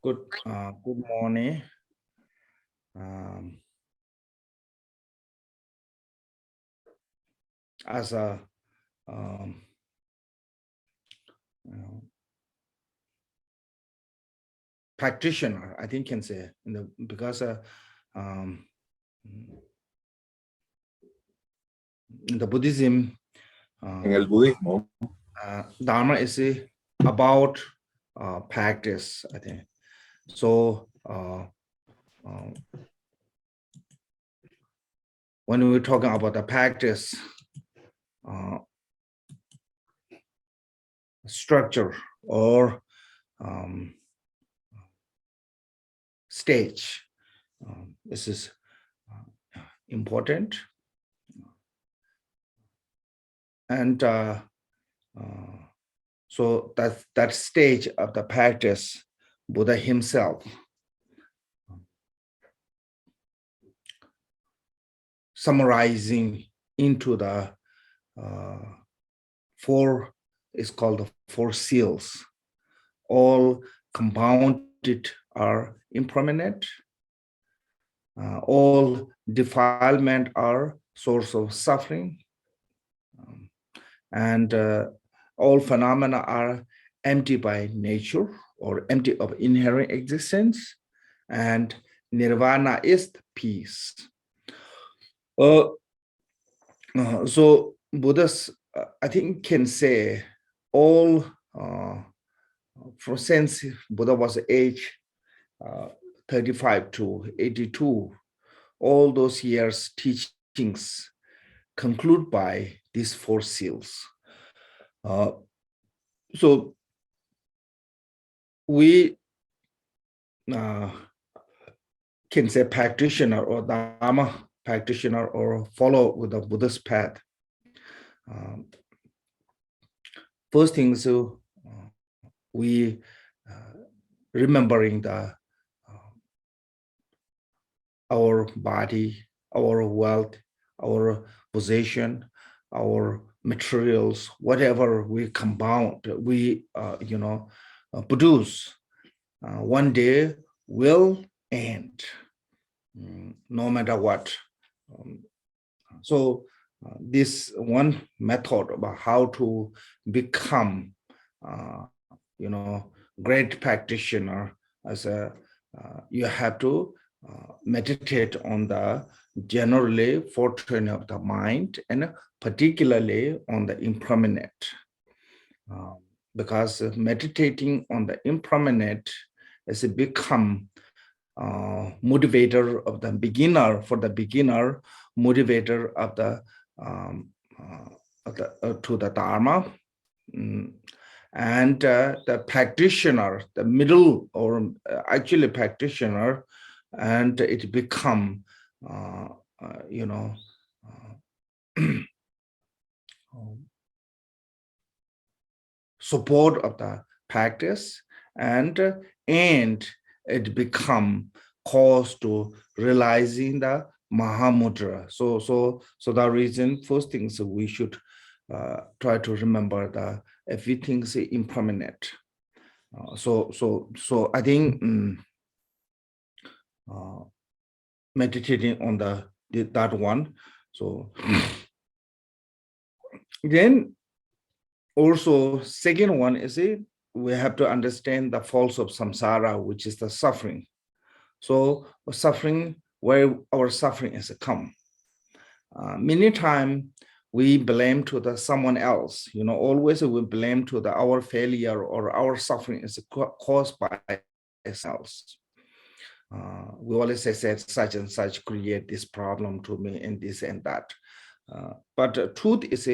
Good morning. As a practitioner, I think can say because in the Buddhism, En el budismo, Dharma is about practice, I think. So when we're talking about the practice structure or stage, this is important. And so that stage of the practice, Buddha himself summarizing into the four, is called the four seals. All compounded are impermanent. All defilement are source of suffering. And all phenomena are empty by nature or empty of inherent existence. And nirvana is peace. So Buddha's, I think, can say all, for since Buddha was age 35 to 82, all those years teachings conclude by these four seals. So we can say practitioner or Dharma practitioner or follow with the Buddhist path. First thing is we remembering the our body, our wealth, our possession, our materials, whatever we compound, we produce, one day will end, no matter what. So this one method about how to become, great practitioner, as a you have to meditate on the generally fortune of the mind and particularly on the impermanent. Because meditating on the impermanent has become motivator of the beginner, for the beginner, motivator of the to the Dharma. And the practitioner, the middle or actually practitioner, and it become, support of the practice, and it become cause to realizing the Mahamudra. So the reason, first things we should try to remember the everything is impermanent. So I think meditating on that one. So then also second one is we have to understand the faults of samsara, which is the suffering. So suffering, where our suffering has come. Many times we blame to the someone else. Always we blame to our failure or our suffering is caused by ourselves. We always say such and such create this problem to me and this and that. But truth is,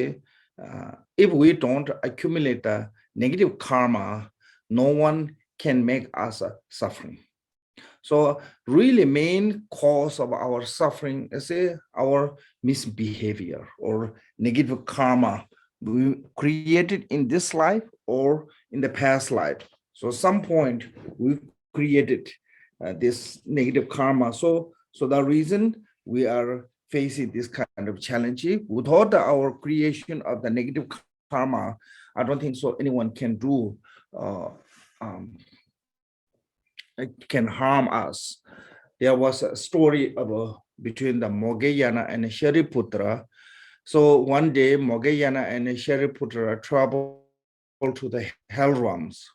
if we don't accumulate the negative karma, no one can make us suffering. So really main cause of our suffering is our misbehavior or negative karma we created in this life or in the past life. So some point we created this negative karma. So the reason we are facing this kind of challenge, without our creation of the negative karma, I don't think so anyone can do can harm us. There was a story about between the Morgeyana and Shariputra. So one day, Morgeyana and Shariputra traveled to the hell realms.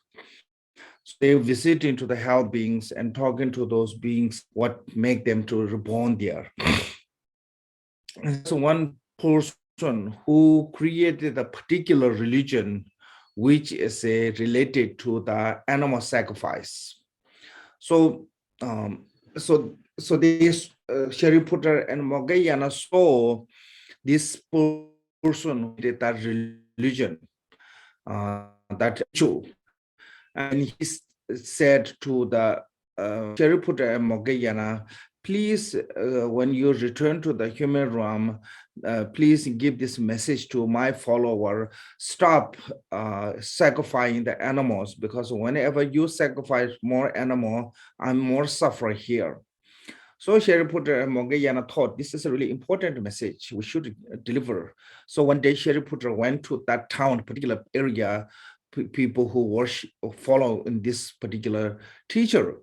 So they visit into the hell beings and talking to those beings, what make them to reborn there. So one person who created a particular religion, which is related to the animal sacrifice. So, so this Shariputra and Morgeyana saw this person who did that religion, that ritual, and he said to the Shariputra and Morgeyana, please, when you return to the human realm, please give this message to my follower, stop sacrificing the animals, because whenever you sacrifice more animal, I'm more suffer here. So Shariputra and Morgeyana thought this is a really important message we should deliver. So one day Shariputra went to that town, particular area, people who worship or follow in this particular teacher,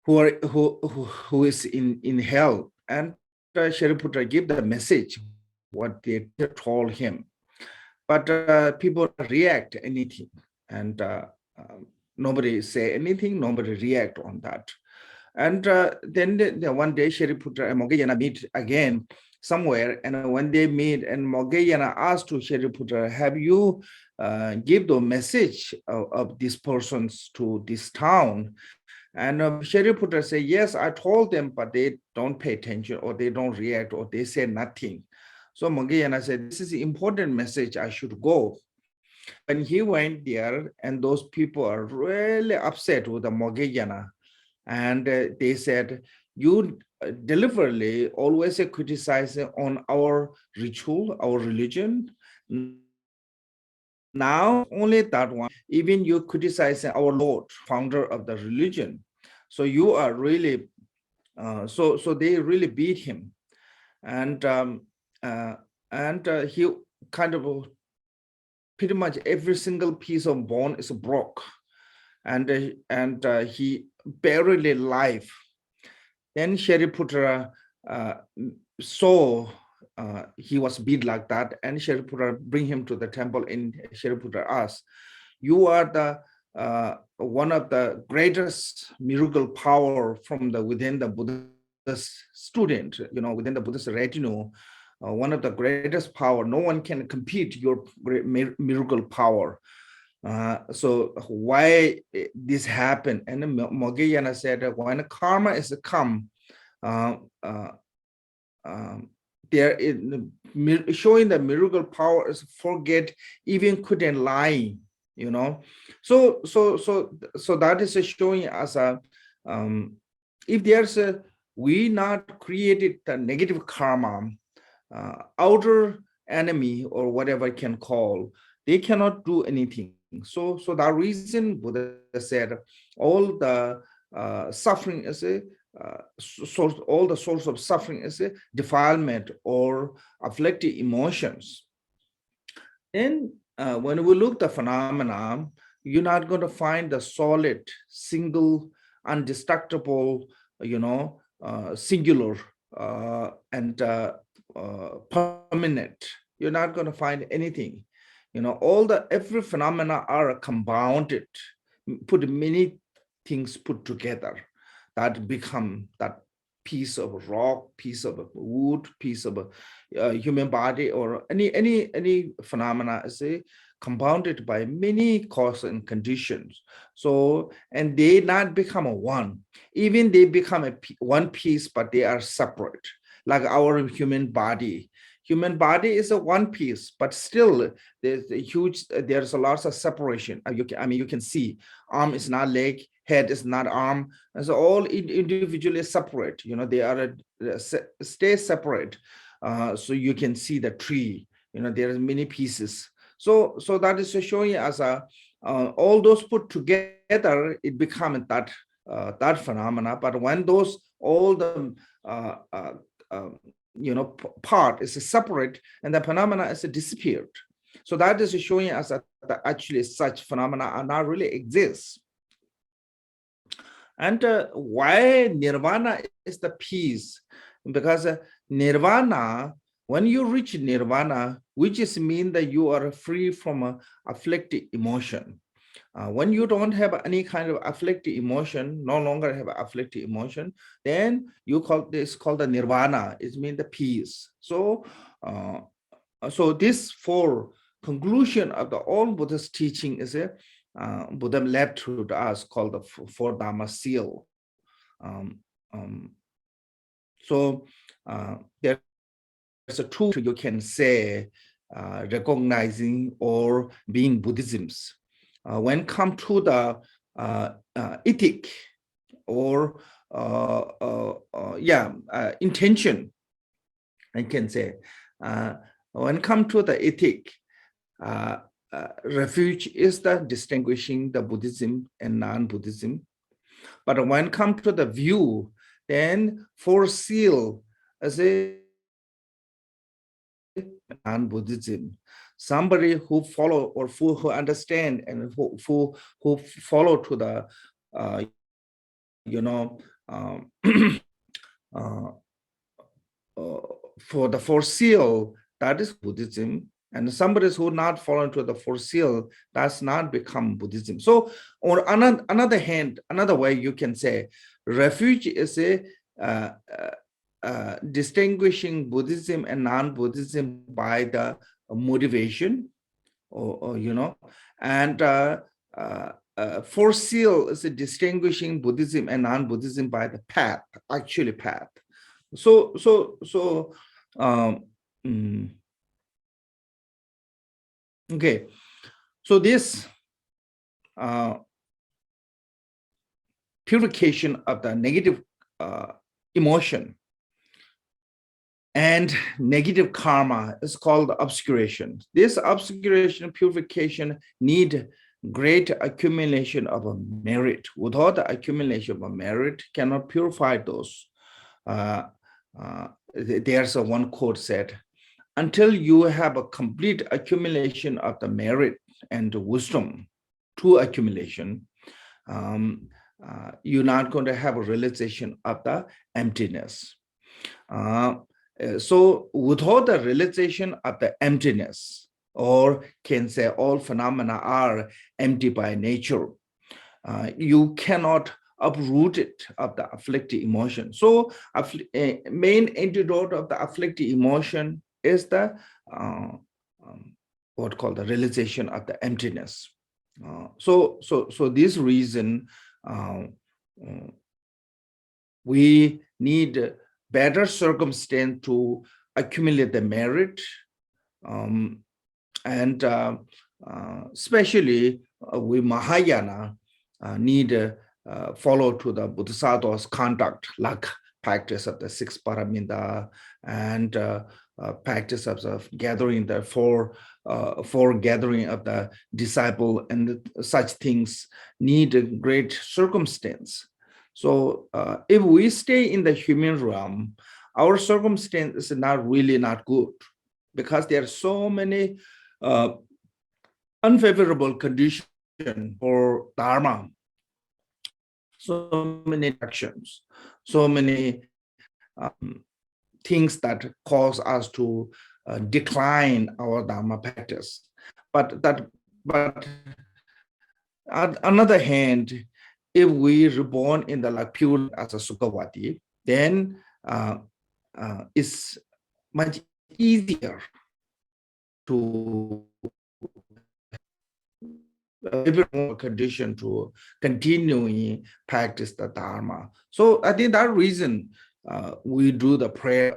who is in hell, and Shariputra gave the message what they told him, but people react anything, and nobody say anything, nobody react on that. And then one day Shariputra and Morgeyana meet again somewhere, and when they meet, and Morgeyana asked to Shariputra, have you give the message of these persons to this town? And Shariputra said, yes, I told them, but they don't pay attention, or they don't react, or they say nothing. So Morgeyana said, this is an important message, I should go. When he went there, and those people are really upset with the Morgeyana, and they said, you deliberately always criticize on our ritual, our religion. Now only that one, even you criticize our Lord, founder of the religion. So you are really, so they really beat him. And he kind of pretty much every single piece of bone is broke. And he buried alive. Then Shariputra saw he was beat like that, and Shariputra bring him to the temple, and Shariputra asked, you are the one of the greatest miracle power from the within the Buddhist student, within the Buddhist retinue, one of the greatest power. No one can compete your great miracle power. So why this happened? And Morgeyana said that when karma is come, there is showing the miracle power is forget even couldn't lie, So that is showing us if there's we not created the negative karma, outer enemy or whatever can call, they cannot do anything. So that reason Buddha said all the suffering is a source, all the source of suffering is a defilement or afflicted emotions. Then when we look at the phenomena, you're not going to find the solid, single, indestructible, singular and permanent. You're not going to find anything. Every phenomena are compounded, put many things put together that become that piece of rock, piece of wood, piece of a human body, or any phenomena is compounded by many causes and conditions. So, and they not become a one. Even they become one piece, but they are separate, like our human body. Human body is a one piece, but still there's a lot of separation. You can see arm is not leg, head is not arm, and so all individually separate. They are stay separate. So you can see the tree. There are many pieces. So that is showing us all those put together, it becomes that phenomena. But when those all the part is separate, and the phenomena is disappeared. So that is showing us that actually such phenomena are not really exist. And why nirvana is the peace? Because nirvana, when you reach nirvana, which is mean that you are free from afflicted emotion. When you don't have any kind of afflicted emotion, no longer have afflicted emotion, then you call this called the nirvana. It means the peace. So, so this four conclusion of the all Buddha's teaching is a Buddha left to us called the four Dharma seal. So there's a two you can say recognizing or being Buddhisms. When come to the ethic or intention, I can say. When come to the ethic, refuge is the distinguishing the Buddhism and non-Buddhism. But when come to the view, then for seal as a non-Buddhism, somebody who follow or who understand and who follow to the for the four seal, that is Buddhism. And somebody who not following to the four seal does not become Buddhism. So, on another hand, another way you can say, refuge is a distinguishing Buddhism and non-Buddhism by the motivation, and four seal is a distinguishing Buddhism and non-Buddhism by the path, actually path. So okay, so this purification of the negative emotion and negative karma is called obscuration. This obscuration purification need great accumulation of a merit. Without the accumulation of a merit, cannot purify those. There's one quote said, until you have a complete accumulation of the merit and the wisdom to accumulation, you're not going to have a realization of the emptiness. So without the realization of the emptiness, or can say all phenomena are empty by nature, you cannot uproot it of the afflicted emotion. So main antidote of the afflicted emotion is the what called the realization of the emptiness. So this reason we need better circumstance to accumulate the merit, and especially we Mahayana need follow to the Bodhisattva's conduct, like practice of the six paramita and practice of the gathering the four gathering of the disciple, and such things need a great circumstance. So if we stay in the human realm, our circumstance is not good, because there are so many unfavorable conditions for Dharma, so many actions, so many things that cause us to decline our Dharma practice. But on the other hand, if we reborn in the pure as a SUKHAVATI, then it's much easier to more condition to continuing practice the Dharma. So I think that reason we do the prayer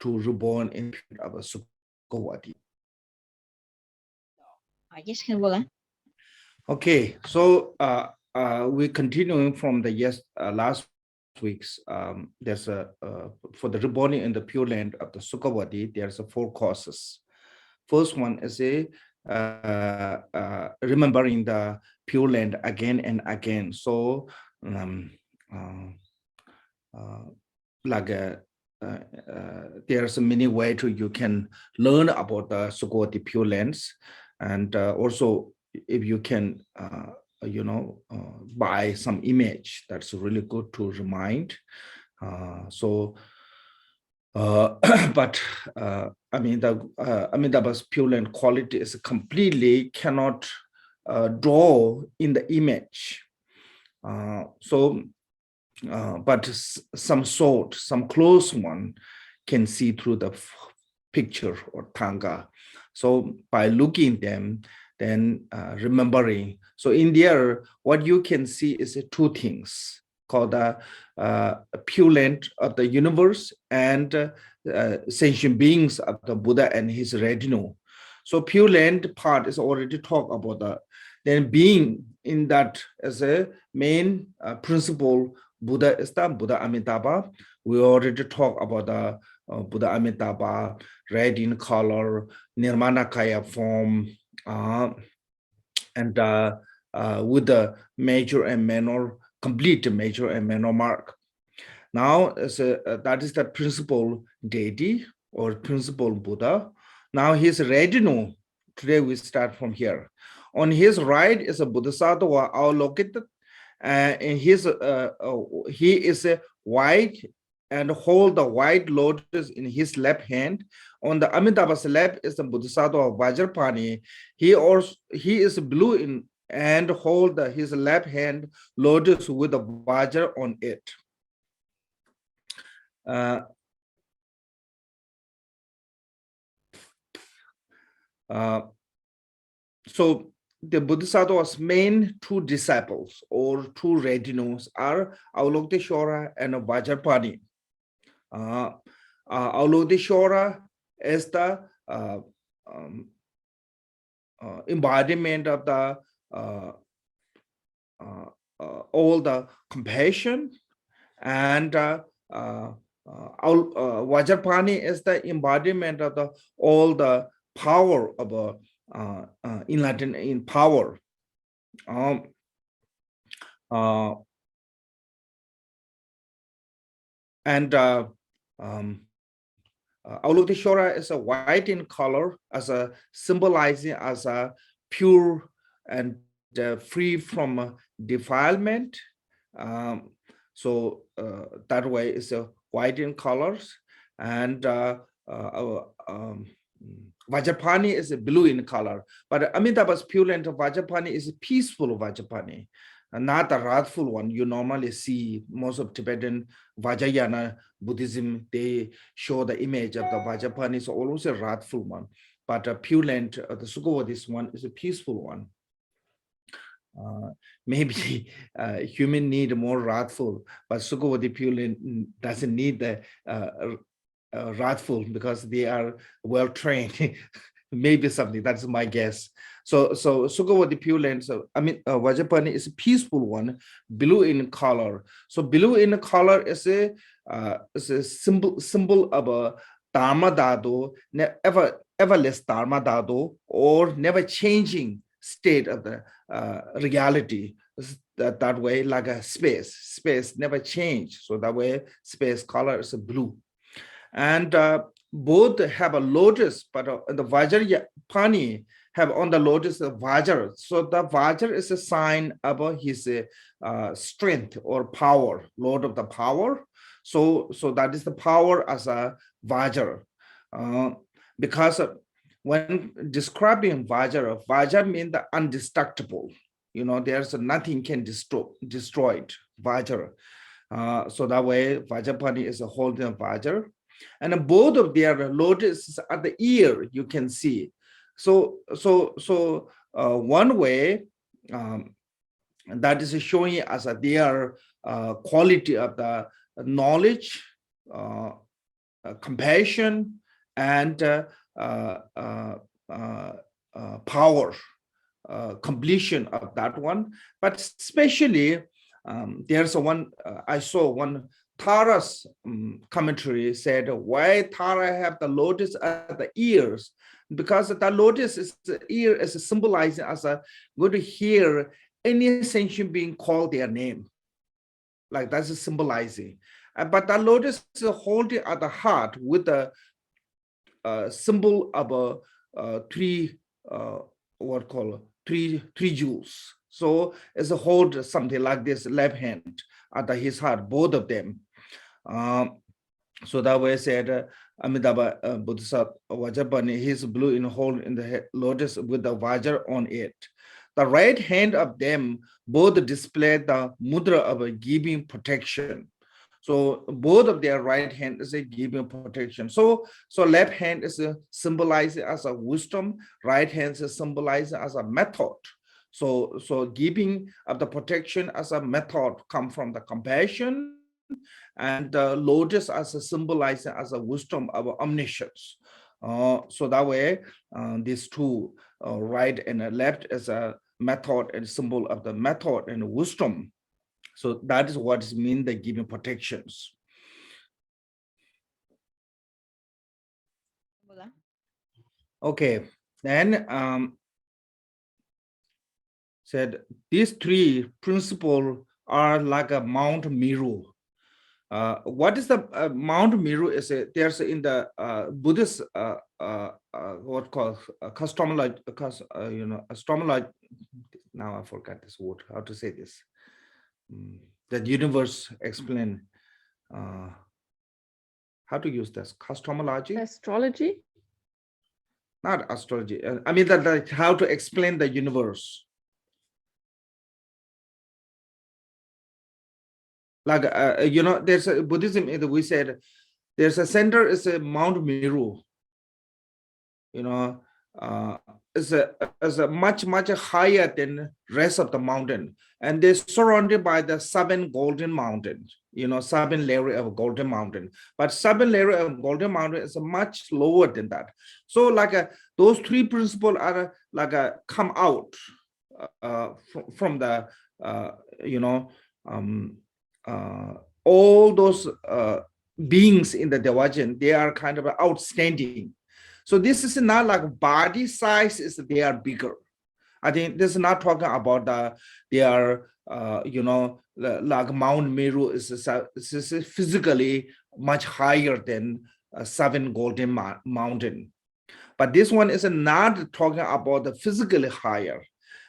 to reborn in of a SUKHAVATI. Yes, Khenpo. Okay, so we're continuing from the last week's. There's a for the reborn in the Pure Land of the SUKHAVATI. There's a 4 causes. First one is a remembering the Pure Land again and again. So there's many ways you can learn about the SUKHAVATI Pure Lands, and also if you can by some image. That's really good to remind. But the Amitabha's pure quality is completely cannot draw in the image. But some close one can see through the picture or tanga. So by looking them, then remembering. So in there, what you can see is two things called the purulent of the universe and sentient beings of the Buddha and his retinue. So purulent part is already talked about that. Then being in that as a main principle, Buddha is the Buddha Amitabha. We already talked about the Buddha Amitabha, red in color, Nirmanakaya form, and with the major and minor, complete major and minor mark. Now, that is the principal deity or principal Buddha. Now his retinue, today we start from here. On his right is a Bodhisattva located, and he is a white and hold the white lotus in his left hand. On the Amitabha's left is the Bodhisattva Vajrapani. He is blue in and hold his left hand lotus with the Vajra on it. So the Bodhisattva's main two disciples or two retinues are Avalokiteshvara and Vajrapani. Avalokiteshvara is the embodiment of the all the compassion, and Vajrapani is the embodiment of the all the power of in Latin in power. Avalokiteshvara is a white in color, as a symbolizing as a pure and free from defilement. So that way is a white in colors, and Vajrapani is a blue in color. But Amitabha's purulent Vajrapani is a peaceful Vajrapani, and not a wrathful one. You normally see most of Tibetan Vajrayana Buddhism, they show the image of the Vajrapani is always a wrathful one. But a purulent, the Sukhavati one is a peaceful one. Maybe human need more wrathful, but Sukhavati purulent doesn't need the wrathful because they are well trained. Maybe something, that's my guess. So Sukhavati purulent, Vajrapani is a peaceful one, blue in color. So blue in color is a symbol of a Dharma Dhatu, everless Dharma Dhatu, or never changing state of the reality. That way, like a space never change. So that way, space color is a blue. And both have a lotus, but the Vajrapani have on the lotus a Vajra. So the Vajra is a sign of his strength or power, Lord of the power. So that is the power as a Vajra. Because when describing Vajra means the indestructible. There's nothing can destroy it, Vajra. So that way, Vajrapani is a holding of Vajra. And both of their lotuses at the ear, you can see. So one way that is showing us their quality of the knowledge, compassion, and power, completion of that one. But especially, there's one, I saw one Tara's commentary said, why Tara have the lotus at the ears? Because the lotus is the ear is symbolizing as a good to hear any sentient being call their name. Like that's symbolizing. But the lotus is holding at the heart with the symbol of three jewels. So it's a hold something like this left hand at his heart, both of them. So that way said Amitabha Bodhisattva Vajrapani, he's blue in hold in the lotus with the Vajra on it. The right hand of them both display the mudra of giving protection. So both of their right hand is a giving protection. So left hand is symbolized as a wisdom, right hand is symbolized as a method. So giving of the protection as a method come from the compassion, and lotus as a symbolized as a wisdom of omniscience. So that way, these two, right and left, as a method and symbol of the method and wisdom. So that is what is mean the giving protections. Okay, then said these three principles are like a Mount Meru. What is the Mount Meru? Is there's in the Buddhist what called cosmology, astrology. Now I forgot this word. How to say this? The universe explain. How to use this? Cosmology? Astrology? Not astrology. I mean that how to explain the universe. Like there's a Buddhism. We said there's a center is a Mount Meru. Is a much higher than rest of the mountain, and they're surrounded by the 7 golden mountains. 7 layers of golden mountain, but 7 layers of golden mountain is much lower than that. So like those 3 principles are like come out from the all those beings in the Devajin. They are kind of outstanding. So this is not like body size is they are bigger. I think this is not talking about they are like Mount Meru is physically much higher than 7 golden mountain. But this one is not talking about the physically higher,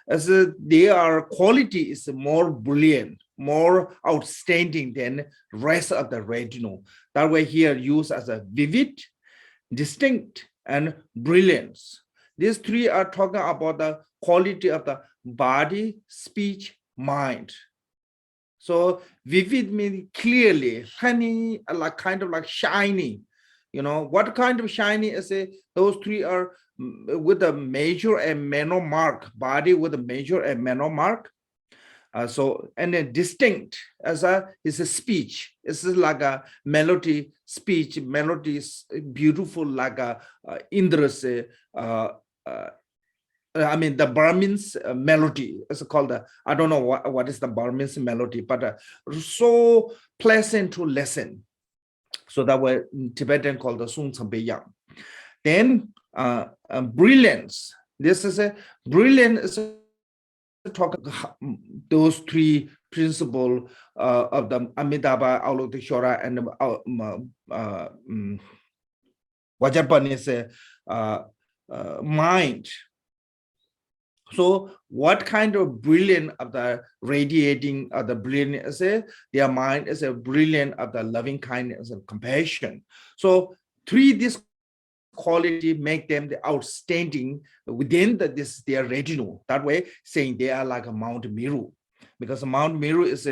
as their quality is more brilliant, more outstanding than rest of the regional. That way here used as a vivid, distinct, and brilliance. These 3 are talking about the quality of the body, speech, mind. So vivid means clearly, honey, like kind of like shiny. What kind of shiny is it? Those 3 are with a major and minor mark, body with a major and minor mark. And then distinct as is a speech. It's like a melody, speech, melody is beautiful like a Indra's, I mean the Burmese melody. It's called I don't know what is the Burmese melody, but so pleasant to listen. So that was Tibetan called the Sung Tsambeyang. Then brilliance. This is a brilliant is talk those 3 principles of the Amitabha, Avalokiteshvara, and Vajrapani's mind. So what kind of brilliant of the radiating of the brilliant is their mind is a brilliant of the loving kindness and compassion. So 3 this quality make them the outstanding within this their regional. That way saying they are like a Mount Meru, because Mount Meru is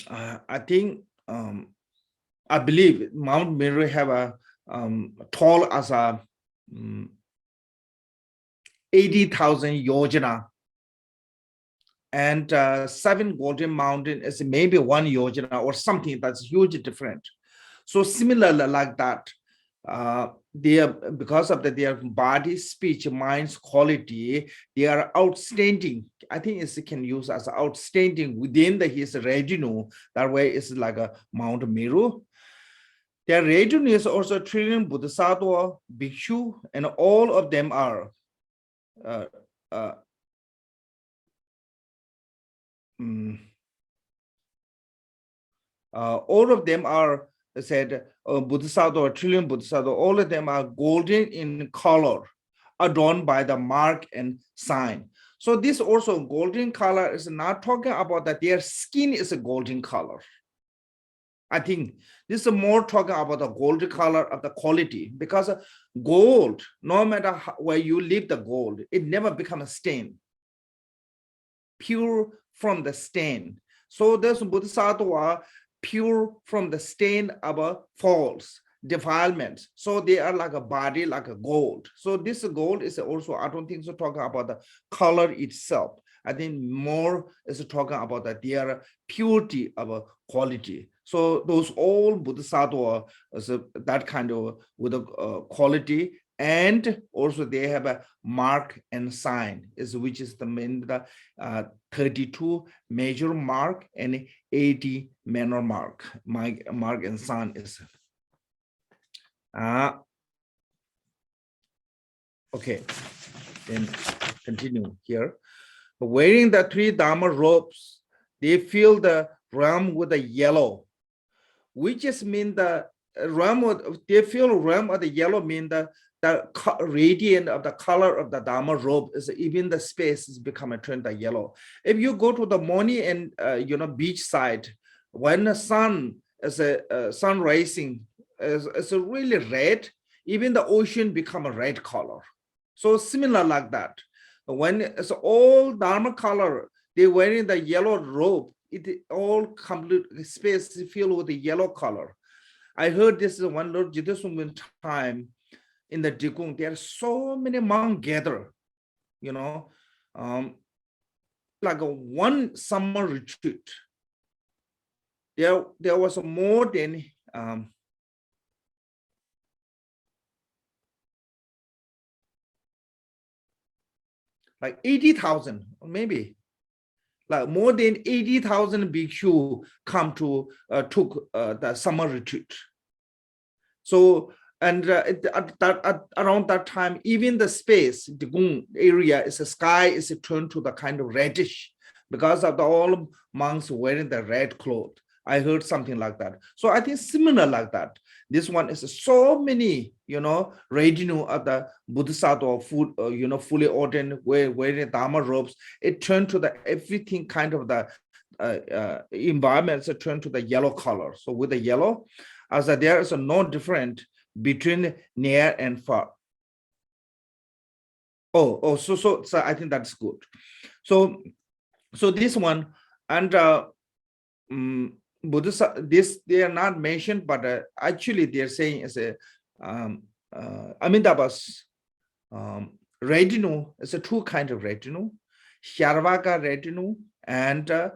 I think I believe Mount Meru have a tall as a 80,000 yojana, and 7 golden mountain is maybe 1 yojana or something that's hugely different. So similar like that. They are, because of their body, speech, mind's quality, they are outstanding. I think it can use as outstanding within his region. That way it's like a Mount Meru. Their region is also Trillium Bodhisattva, Bhikshu, and all of them are all of them are said Bodhisattva or Trillium Bodhisattva, all of them are golden in color, adorned by the mark and sign. So this also golden color is not talking about that their skin is a golden color. I think this is more talking about the golden color of the quality, because gold, no matter where you leave the gold, it never becomes a stain, pure from the stain. So those bodhisattva pure from the stain of faults, defilements. So they are like a body, like a gold. So this gold is also, I don't think so talking about the color itself. I think more is talking about that their purity of quality. So those all bodhisattva is that kind of with a quality, and also they have a mark and sign, is which is the main 32 major mark and 80 minor mark. Mark and sign is okay. Then continue here. Wearing the 3 Dharma robes, they fill the realm with the yellow, which just mean the realm. They fill realm of the yellow mean the radiant of the color of the Dharma robe is even the space is becoming turned yellow. If you go to the morning and beach side, when the sun is sun rising is really red, even the ocean become a red color. So similar like that. When it's all Dharma color, they wearing the yellow robe, it all complete space filled with the yellow color. I heard this one Lord Jidasum time in the Dikung, there are so many monks gather, like one summer retreat. There was more than like 80,000, maybe like more than 80,000 bhikshu come to took the summer retreat. So and around that time, even the space, the Gung area, is the sky is turned to the kind of reddish because of all monks wearing the red cloth. I heard something like that. So I think similar like that. This one is so many, retinue of the Bodhisattva, fully ordained, wearing Dharma robes. It turned to the everything kind of the environments turned to the yellow color. So with the yellow, as there is no different between near and far. So I think that's good. So this one and Buddhist, this they are not mentioned, but actually they are saying is a Amitabha's retinue is a 2 kind of retinue, Charvaka retinue and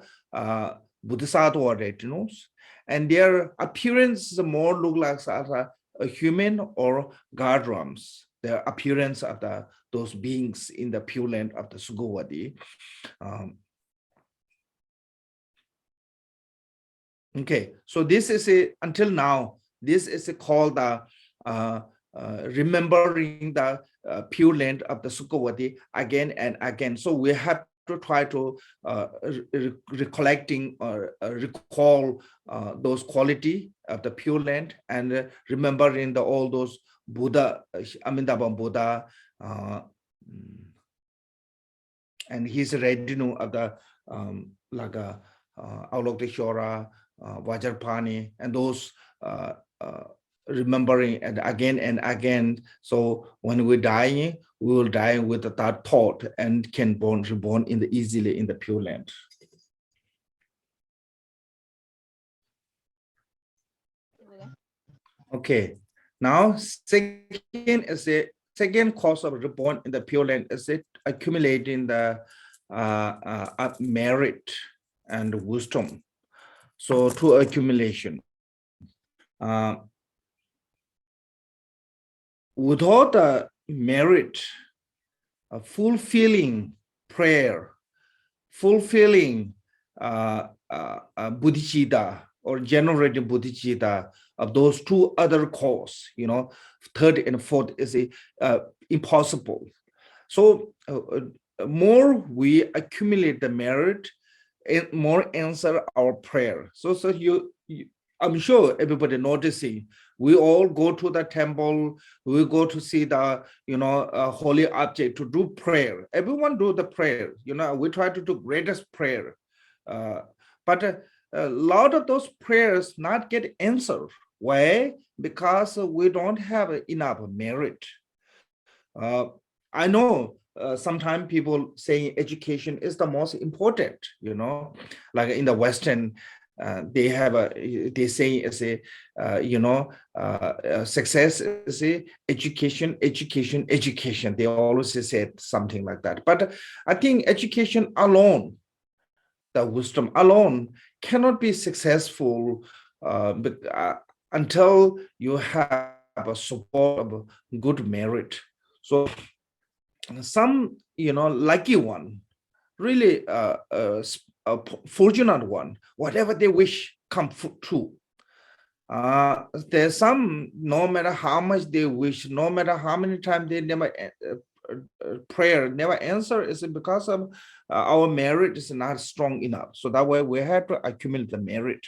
Bodhisattva retinues, and their appearance more look like a human or god realms. The appearance of those beings in the Pure Land of the SUKHAVATI. Okay, so this is until now, this is called the remembering the Pure Land of the SUKHAVATI again and again. So we have to try to recollecting or recall those quality of the Pure Land and remembering all those Buddha, Amitabha Buddha, and his retinue of the like Avalokiteshvara, Vajrapani, and those remembering and again. So when we're dying, we will die with that thought and can reborn easily in the Pure Land. Okay, now second cause of reborn in the Pure Land is it accumulating the merit and wisdom. So to accumulation. Without the merit, a fulfilling prayer, fulfilling bodhicitta or generating bodhicitta of those 2 other cause, 3rd and 4th is impossible. So more we accumulate the merit, more answer our prayer. So you I'm sure everybody noticing. We all go to the temple. We go to see the, holy object to do prayer. Everyone do the prayer. We try to do greatest prayer, but a lot of those prayers not get answered. Why? Because we don't have enough merit. I know sometimes people say education is the most important, like in the Western, they say it's a, success is a education, education, education. They always say something like that. But I think education alone, the wisdom alone cannot be successful until you have a support of good merit. So some, lucky one, really fortunate one, whatever they wish come true. There's some, no matter how much they wish, no matter how many times they never prayer never answer, is because of our merit is not strong enough. So that way we have to accumulate the merit.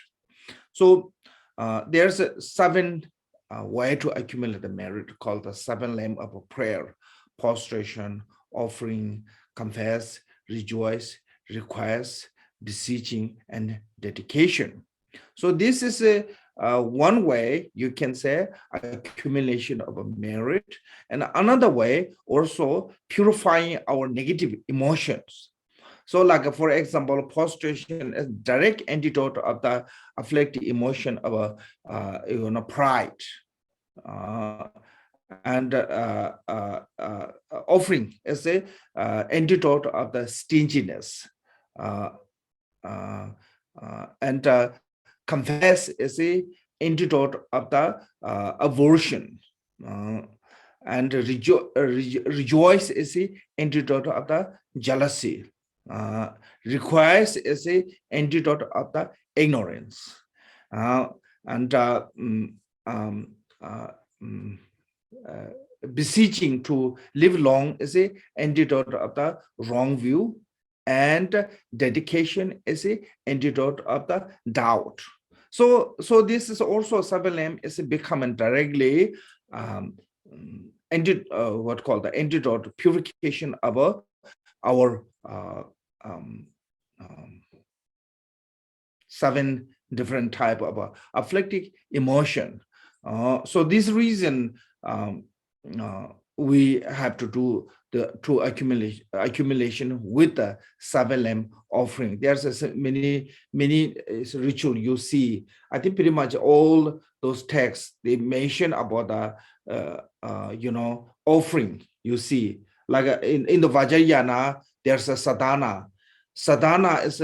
So there's a 7 way to accumulate the merit called the 7 lamp of prayer: prostration, offering, confess, rejoice, request, beseeching, and dedication. So this is a one way you can say accumulation of a merit, and another way also purifying our negative emotions. So like, for example, prostration is direct antidote of the afflicted emotion of pride. And offering is a antidote of the stinginess. And confess is a antidote of the aversion. And rejoice is a antidote of the jealousy. Requires is a antidote of the ignorance. Beseeching to live long is a antidote of the wrong view, and dedication is a antidote of the doubt. So this is also 7 lamp is becoming directly what called the antidote purification of our 7 different type of afflicted emotion. So this reason we have to do the accumulation with the 7 lamp offering. There's many ritual you see. I think pretty much all those texts they mention about the offering. You see, like in the Vajrayana, there's a sadhana. Sadhana is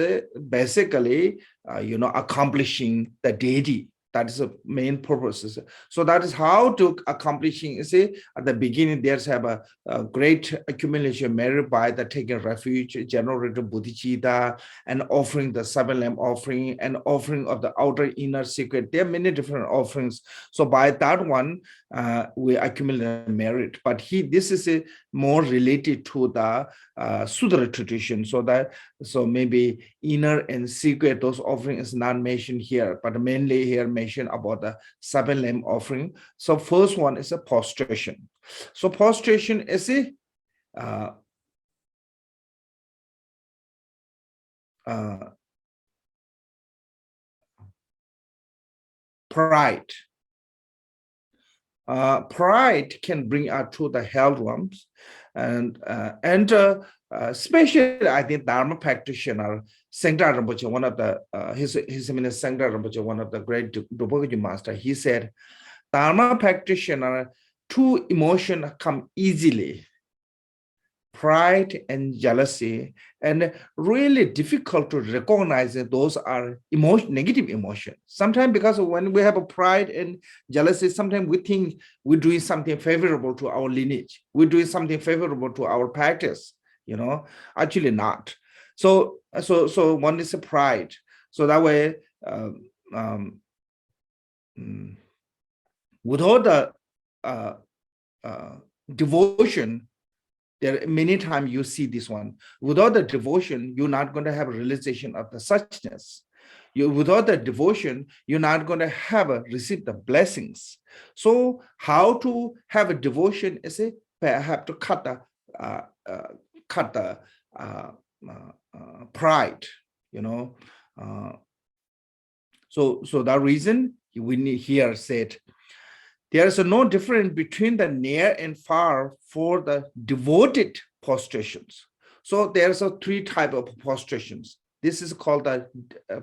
basically accomplishing the deity. That is the main purpose. So that is how to accomplishing. At the beginning, there's have a great accumulation merit by the taking refuge, generating bodhicitta, and offering the 7 lamp offering, and offering of the outer inner secret. There are many different offerings. So by that one, we accumulate merit. But this is more related to the Sudra tradition. So maybe inner and secret, those offerings is not mentioned here, but mainly here mentioned about the 7 lamp offering. So first one is a prostration. So prostration is a pride. Pride can bring us to the hell realms, and especially I think Dharma practitioner Sangha Rinpoche, one of the his name is Sangha Rinpoche, one of the great Drupal master. He said, Dharma practitioner, 2 emotions come easily: pride and jealousy, and really difficult to recognize that those are negative emotions. Sometimes because when we have a pride and jealousy, sometimes we think we're doing something favorable to our lineage, we're doing something favorable to our practice, actually not. So one is a pride. So that way, without the devotion, there are many times you see this one. Without the devotion, you're not going to have a realization of the suchness. Without the devotion, you're not going to receive the blessings. So how to have a devotion is have to cut the pride, you know. So that reason we need here said there is no difference between the near and far for the devoted prostrations. So there's a three type of prostrations. This is called the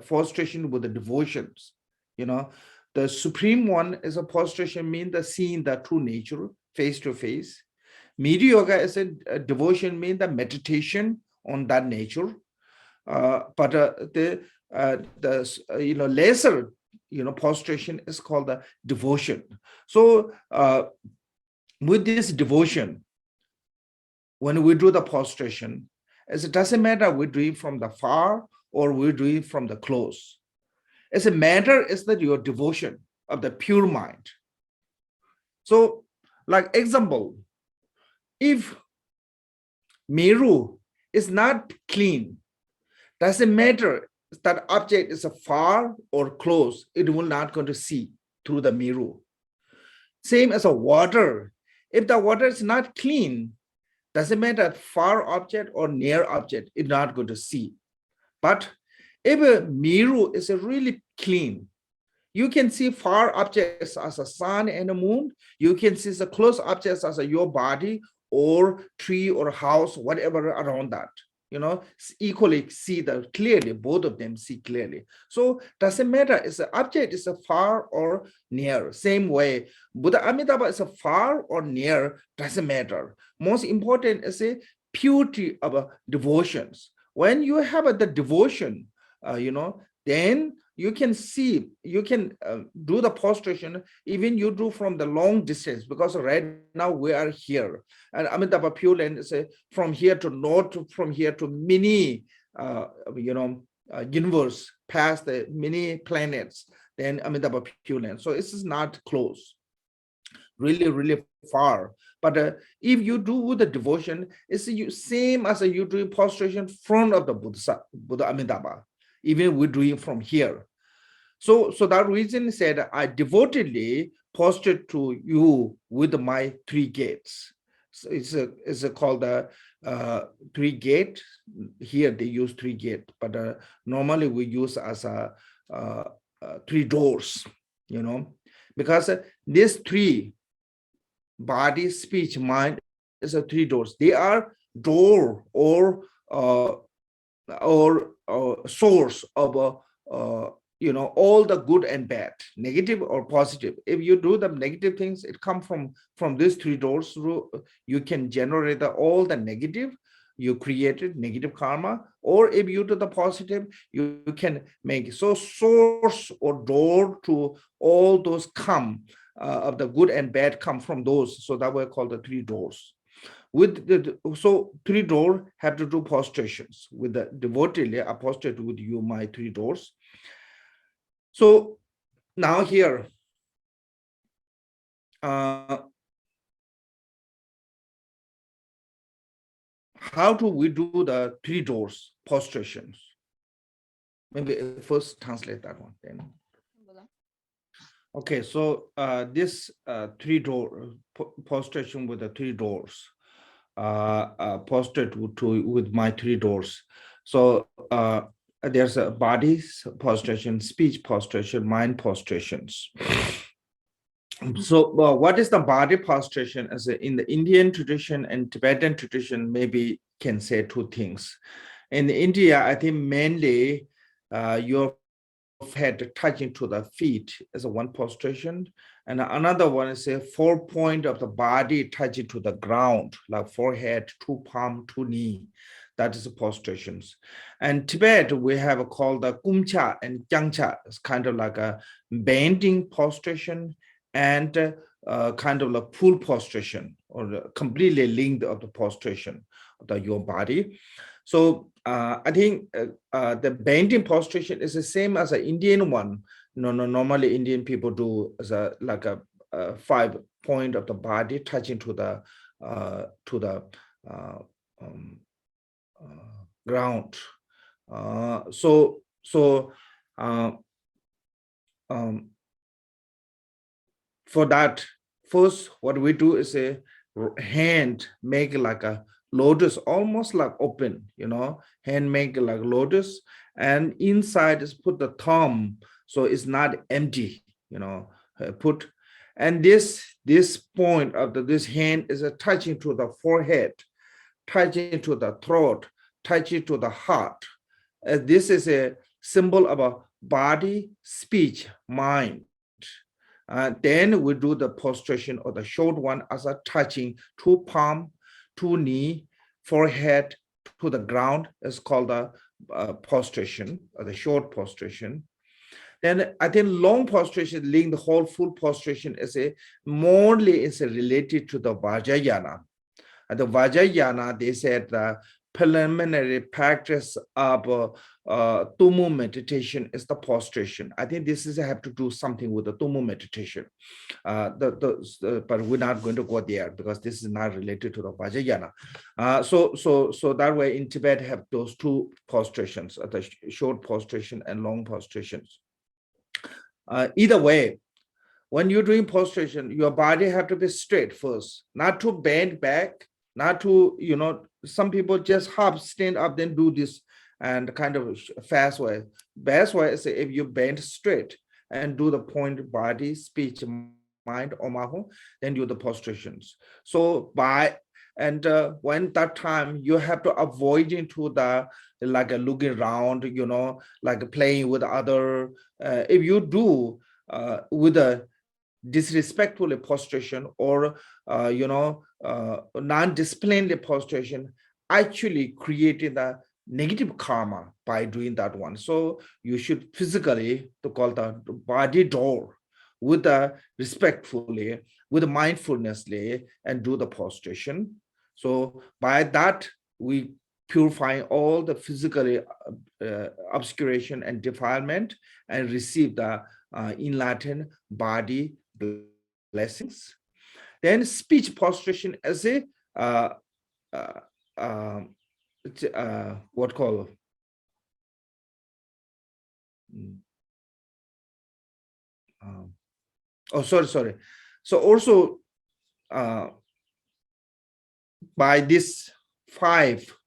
prostration with the devotions. You know, the supreme one is a prostration, mean the seeing the true nature face to face. Meru yoga is a devotion, mean the meditation on that nature. But the lesser prostration is called the devotion. So with this devotion, when we do the prostration, it doesn't matter we do it from the far or we do it from the close. As a matter is that your devotion of the pure mind. So, like example, if Meru is not clean, doesn't matter that object is far or close, it will not going to see through the Meru. Same as a water. If the water is not clean, doesn't matter far object or near object, it's not going to see. But if a Meru is really clean, you can see far objects as a sun and the moon. You can see the close objects as your body or tree or house, whatever around that. Equally see the clearly, both of them see clearly. So doesn't matter if the object is a far or near. Same way, Buddha Amitabha is a far or near, doesn't matter. Most important is the purity of devotions. When you have the devotion, then you can see, you can do the prostration, even you do from the long distance, because right now we are here. And Amitabha Pure Land is from here to north, from here to many, universe, past the many planets, then Amitabha Pure Land. So this is not close, really, really far. But if you do the devotion, it's the same as you do prostration in front of the Buddha Amitabha. Even we're doing from here. So that reason said, I devotedly prostrate to you with my three gates. So it's called the three gate. Here they use three gate, but normally we use as three doors, because these three, body, speech, mind, is a three doors. They are door or source of all the good and bad, negative or positive. If you do the negative things, it comes from these three doors. You can generate all the negative, you created negative karma, or if you do the positive, you can make. So source or door to all those come of the good and bad come from those. So that we call the three doors. So three doors have to do prostrations with the devotee. I prostrate with you my three doors. So now here, how do we do the three doors prostrations? Maybe first translate that one then. Okay, so this three door prostration with the three doors, prostrate with my three doors. So there's a body prostration, speech prostration, mind prostrations. So what is the body prostration? As in the Indian tradition and Tibetan tradition, maybe can say two things. In India, I think mainly your head touching to the feet is one prostration, and another one is a 4 point of the body touching to the ground, like forehead, two palm, two knee. That is the prostrations. And Tibet, we have called the kumcha and jangcha. It's kind of like a bending prostration and kind of like full prostration, or the completely linked of the prostration of your body. So I think the bending prostration is the same as an Indian one. Normally Indian people do as like a 5 point of the body touching to the ground. So For that, first, what we do is a hand make like a lotus, almost like open, hand make like lotus, and inside is put the thumb, so it's not empty, put, and this point of this hand is touching to the forehead, touching to the throat, touching to the heart. This is a symbol of a body, speech, mind. Then we do the prostration or the short one as a touching two palm, two knee, forehead to the ground. It's called the prostration or the short prostration. Then I think long prostration, link the whole full prostration is related to the Vajrayana. The Vajrayana, they said the preliminary practice of Tumu meditation is the prostration. I think this is have to do something with the Tumu meditation. But we're not going to go there because this is not related to the Vajrayana. So that way in Tibet have those two prostrations, the short prostration and long prostrations. Either way, when you're doing prostration, your body have to be straight first, not to bend back, not to, some people just hop, stand up, then do this and kind of fast way. Best way is if you bend straight and do the point body, speech, mind, omahu, then do the prostrations. So when that time you have to avoid into the like looking around, like playing with other. If you do with a disrespectful prostration or non-disciplined prostration, actually creating the negative karma by doing that one. So you should physically to call the body door with the respectfully, with mindfulnessly, and do the prostration. So by that we purify all the physically obscuration and defilement and receive the in Latin body blessings. Then speech prostration as a what call sorry. So also by this 5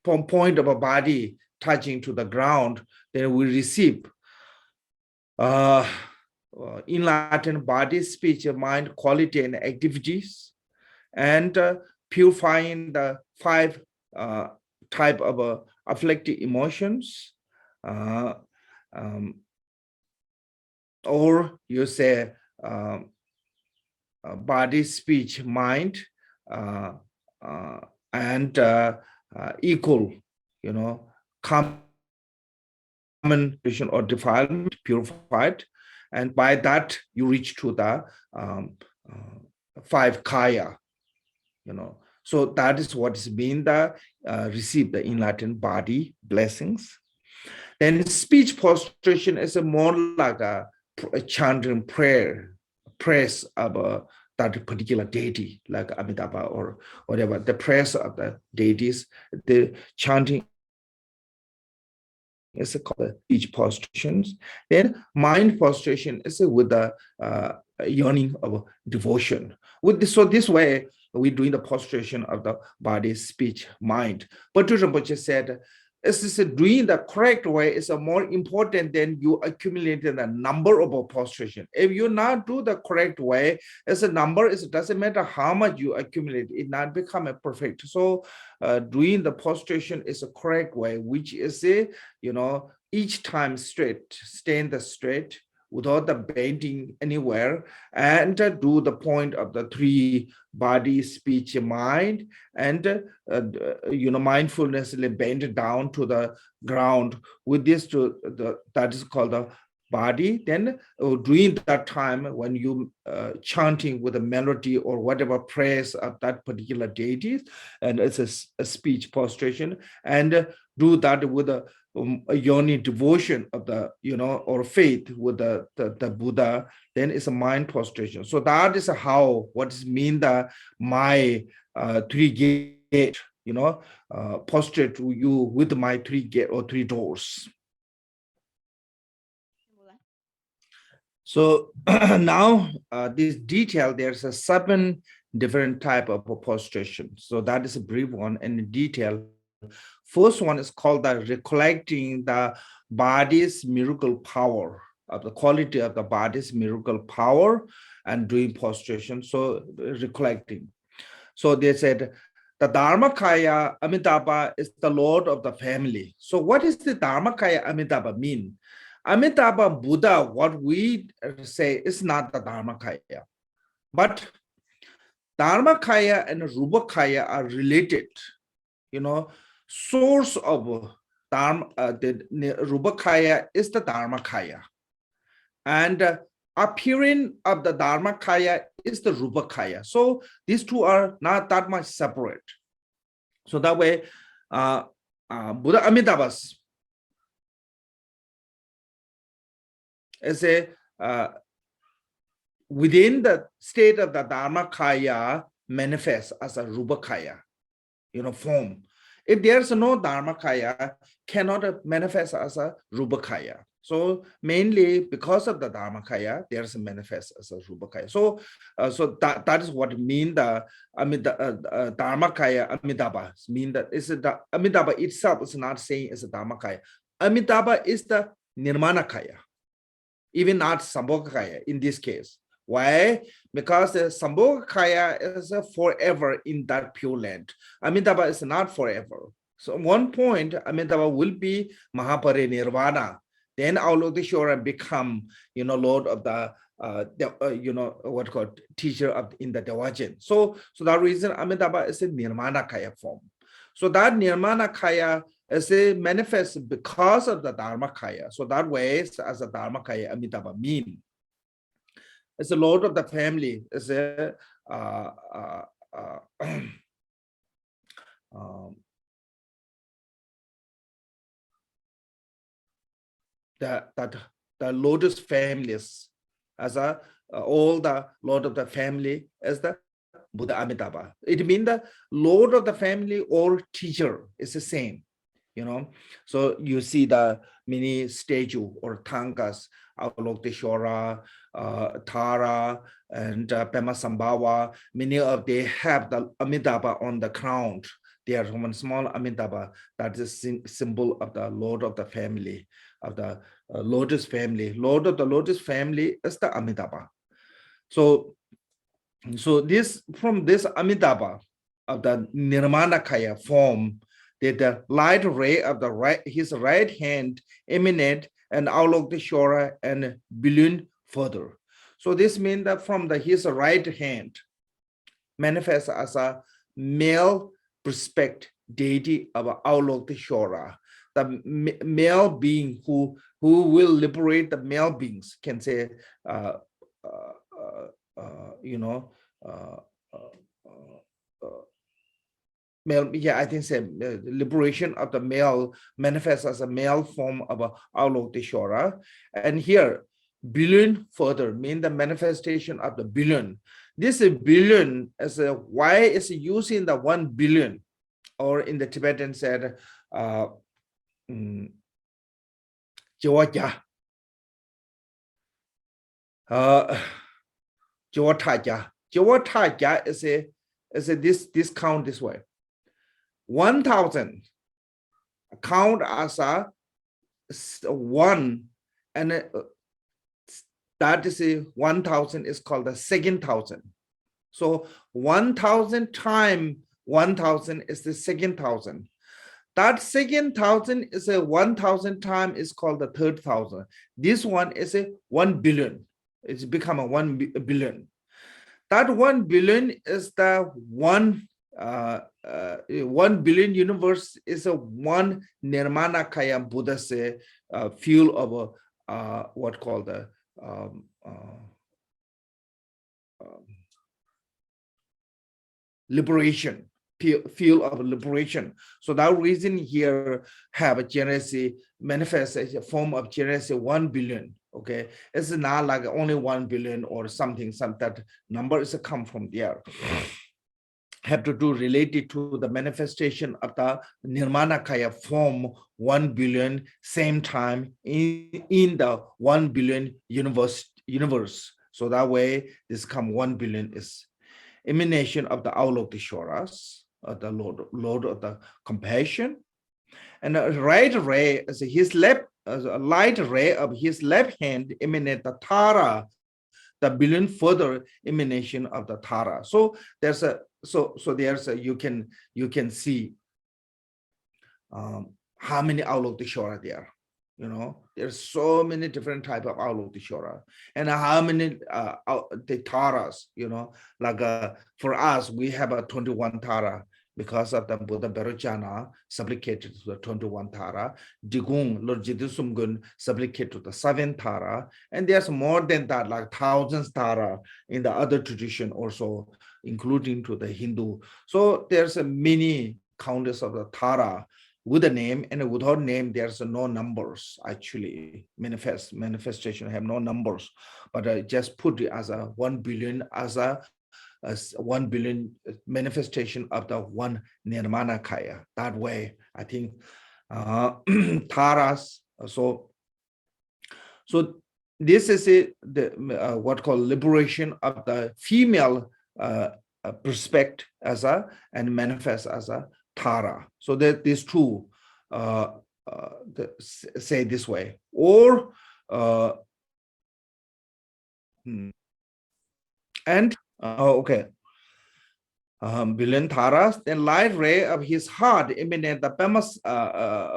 point of a body touching to the ground, then we receive in Latin body, speech, mind, quality, and activities, and purifying the 5 type of afflictive emotions, or you say body, speech, mind, and equal, common or defilement, purified, and by that you reach to the 5 kaya, So that is what is being the receive the in Latin body blessings. Then speech prostration is a more like a chanting praise of that particular deity, like Amitabha or whatever, the praise of the deities, the chanting is called speech prostrations. Then mind prostration is with the yearning of devotion. So this way, we're doing the prostration of the body, speech, mind. But Rinpoche said, doing the correct way is more important than you accumulating the number of prostration. If you not do the correct way, as a number, it doesn't matter how much you accumulate, it not become a perfect. So doing the prostration is a correct way, which is each time straight, stand straight, without the bending anywhere, and do the point of the 3 body, speech, mind, and mindfulness bend down to the ground with this that is called the body. Then during that time when you chanting with a melody or whatever praise of that particular deity, and it's a speech prostration, and do that with a yoni devotion of the or faith with the Buddha, then it's a mind prostration. So that is how what is mean the my 3 gate, prostrate to you with my 3 gates or 3 doors. So now this detail, there's a 7 different type of prostration. So that is a brief one. And in detail, first one is called the recollecting the body's miracle power, of the quality of the body's miracle power and doing prostration. So recollecting. So they said the Dharmakaya Amitabha is the Lord of the family. So what is the Dharmakaya Amitabha mean? Amitabha Buddha, what we say is not the Dharmakaya, but Dharmakaya and Rupakaya are related. Source of Dharma, the Rupakaya is the Dharmakaya, and appearing of the Dharmakaya is the Rupakaya. So these two are not that much separate. So that way, Buddha Amitabha's is a within the state of the Dharmakaya manifests as a Rupakaya, form. If there's no Dharmakaya, cannot manifest as a Rupakaya. So mainly because of the Dharmakaya, there's a manifest as a Rupakaya. So that is what mean the Dharmakaya Amitabha. Mean that is the Amitabha itself is not saying it's a Dharmakaya. Amitabha is the Nirmanakaya, even not Sambhogakaya in this case. Why? Because the Sambhogakaya is forever in that pure land. Amitabha is not forever. So at one point, Amitabha will be Mahaparinirvana. Then Avalokiteshvara become, Lord of the, what called teacher of in the Devajan. So that reason Amitabha is a Nirmanakaya form. So that Nirmanakaya is a manifest because of the Dharmakaya. So that way, as a Dharmakaya, Amitabha mean. As a Lord of the family, as a the lotus families, as all the Lord of the family as the Buddha Amitabha. It means the Lord of the family or teacher is the same. So you see the many statue or tankas, Avalokiteshvara, Tara, and Pemasambhava. Many of they have the Amitabha on the crown. They are one small Amitabha that is a symbol of the Lord of the family, of the Lotus family. Lord of the Lotus family is the Amitabha. So this from this Amitabha of the Nirmanakaya form, that the light ray of the his right hand emanate and Avalokiteshvara and balloon further. So this means that from his right hand manifests as a male prospect deity of Avalokiteshvara, the male being who will liberate the male beings, can say, male, I think say liberation of the male manifests as a male form of Avalokiteshvara. And here, billion further mean the manifestation of the billion. This billion is why is using the 1 billion, or in the Tibetan said, Jawatja. Jawataja is this count this way. 1,000 count as a 1, and that is 1,000 is called the second thousand. So 1,000 times 1,000 is the second thousand. That second thousand is a 1,000 times is called the third thousand. This one is a 1 billion. It's become a 1 billion. That 1 billion is the 1 billion universe is a 1 Nirmanakaya Buddha say fuel of what called the liberation, field of liberation. So that reason here have a generosity manifest as a form of generosity 1 billion. Okay, it's not like only 1 billion or something. Some that number is come from there. have to do related to the manifestation of the Nirmanakaya form 1 billion same time in the 1 billion universe. So that way, this come 1 billion is emanation of the Avalokitesvaras, the Lord of the compassion. And a right ray, as his left, as a light ray of his left hand emanate the Tara, the billion further emanation of the Tara. So there's a there's a you can see how many Avalokitesvara there. You know, there's so many different type of Avalokitesvara, and how many the Taras. You know, like for us we have a 21 Tara. Because of the Buddha Berujana supplicated to the 21 Tara, Digung, Lord Jidusumgun supplicated to the 7 Tara, and there's more than that, like thousands Tara in the other tradition also, including to the Hindu. So there's a many counters of the Tara with a name, and without name, there's no numbers actually. Manifestation have no numbers, but I just put it as a 1 billion as 1 billion manifestation of the one Nirmanakaya. That way, I think Taras. So this is the what called liberation of the female perspective as a and manifest as a Tara. So that these two say this way, or and okay. Billion Taras, then light ray of his heart emanate the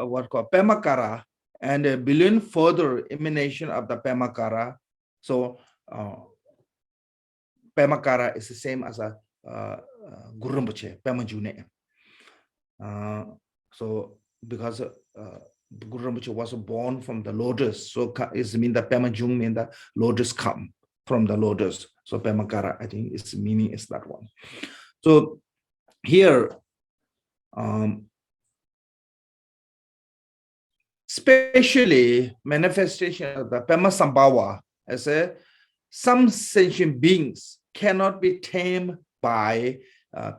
what called Pemakara, and a billion further emanation of the Pemakara. So Pemakara is the same as a Guru Rinpoche, Pemajune. So because Guru Rinpoche was born from the lotus, so it means the Pemajung means the lotus come from the lotus. So Pemakara, I think its meaning is that one. So here, especially manifestation of the Pema Sambhava as some sentient beings cannot be tamed by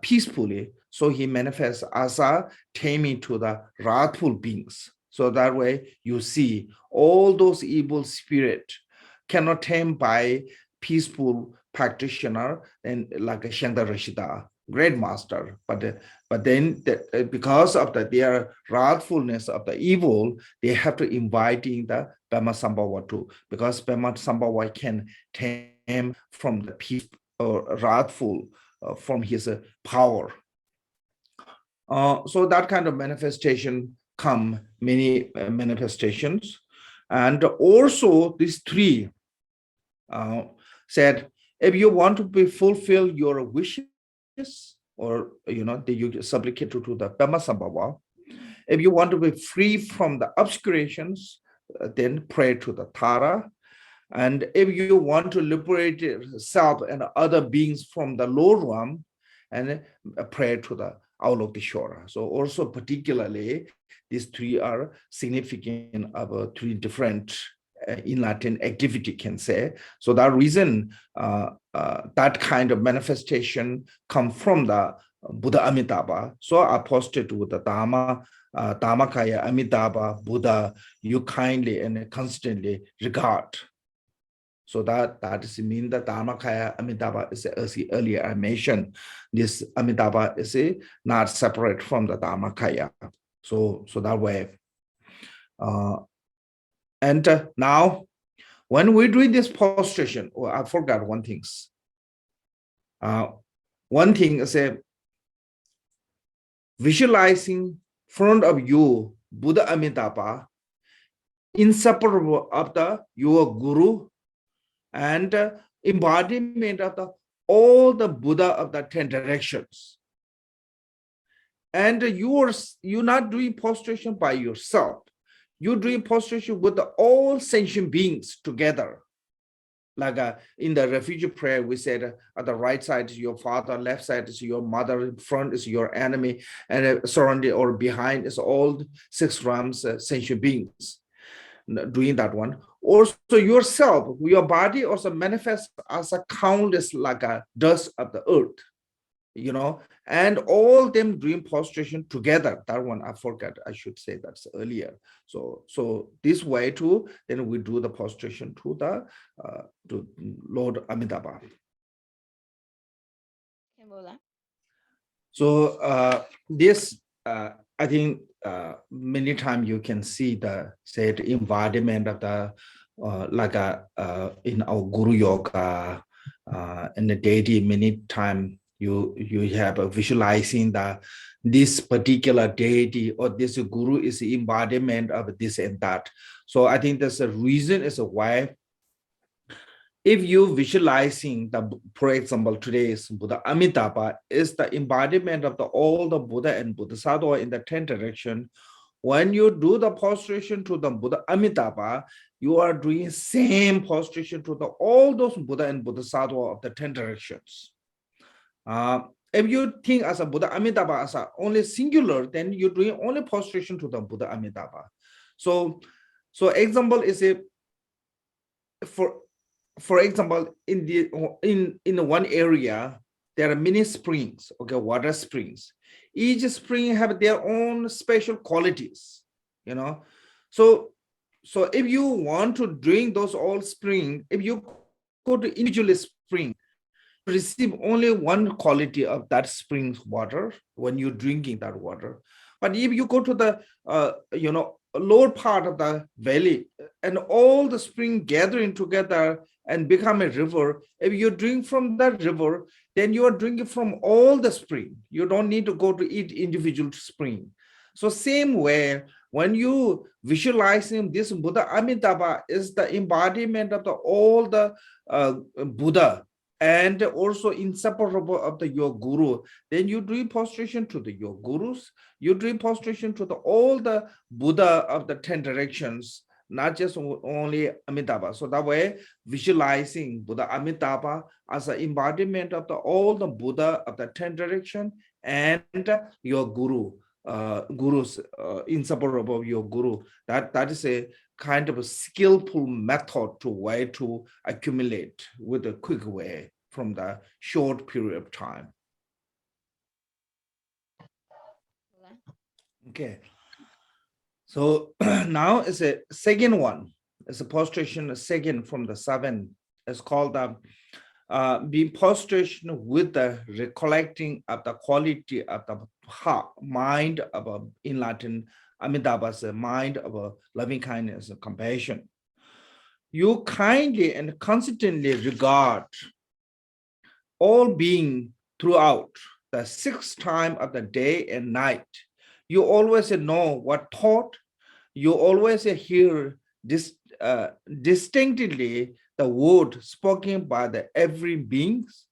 peacefully. So he manifests as a taming to the wrathful beings. So that way you see all those evil spirits cannot tame by peaceful practitioner and like a Shankar Rashida, great master, but then because of their wrathfulness of the evil, they have to invite in the Pema Sambhava too, because Pema Sambhava can tame from the peace or wrathful from his power. So that kind of manifestation come many manifestations, and also these three said, if you want to be fulfill your wishes, or you supplicate to the Pema Sambhava. If you want to be free from the obscurations, then pray to the Tara. And if you want to liberate yourself and other beings from the lower realm, and pray to the Avalokitesvara. So also particularly, these three are significant of three different in Latin activity can say. So that reason that kind of manifestation come from the Buddha Amitabha. So I posted with the Dhammakaya Amitabha Buddha, you kindly and constantly regard. So that is mean that Dhammakaya Amitabha is as earlier I mentioned, this Amitabha is not separate from the Dhammakaya. So that way. And now, when we do this prostration, I forgot one thing. One thing is visualizing front of you Buddha Amitabha, inseparable of your Guru, and embodiment of all the Buddha of the 10 directions. And you're not doing prostration by yourself. You're doing prostration with all sentient beings together. Like in the refugee prayer, we said at the right side is your father, left side is your mother, in front is your enemy, and surrounding or behind is all 6 realms sentient beings. Doing that one. Also yourself, your body also manifests as a countless like a dust of the earth. and all them doing prostration together. That one I forgot, I should say that's earlier. So this way too, then we do the prostration to the to Lord Amitabha. So this I think many times you can see the said embodiment of the like in our Guru Yoga and the deity. Many times you have a visualizing this particular deity or this guru is the embodiment of this and that. So I think there's a reason as to why. If you visualizing for example, today's Buddha Amitabha is the embodiment of all the Buddha and Bodhisattva in the 10 direction. When you do the prostration to the Buddha Amitabha, you are doing same prostration to all those Buddha and Bodhisattva of the 10 directions. If you think as a Buddha Amitabha as only singular, then you're doing only prostration to the Buddha Amitabha. So example is for example, in one area, there are many springs, okay, water springs. Each spring have their own special qualities, So if you want to drink those all spring, if you go to individual spring, receive only one quality of that spring's water when you're drinking that water. But if you go to the lower part of the valley and all the spring gathering together and become a river, if you drink from that river, then you are drinking from all the spring. You don't need to go to each individual spring. So same way, when you visualizing this Buddha Amitabha is the embodiment of all the Buddha and also inseparable of your guru, then you do prostration to your gurus, you do prostration to all the Buddha of the 10 directions, not just only Amitabha. So that way, visualizing Buddha Amitabha as an embodiment of all the Buddha of the 10 direction and your guru, gurus, inseparable of your guru. That is a kind of a skillful method to accumulate with a quick way from the short period of time. Okay. So now is a second one. It's a prostration, a second from the 7. It's called being prostration with the recollecting of the quality of the heart, mind of, in Latin, Amitabha's mind of loving kindness and compassion. You kindly and constantly regard all being throughout the 6 times of the day and night. You always know what thought, you always hear this distinctly the word spoken by the every beings,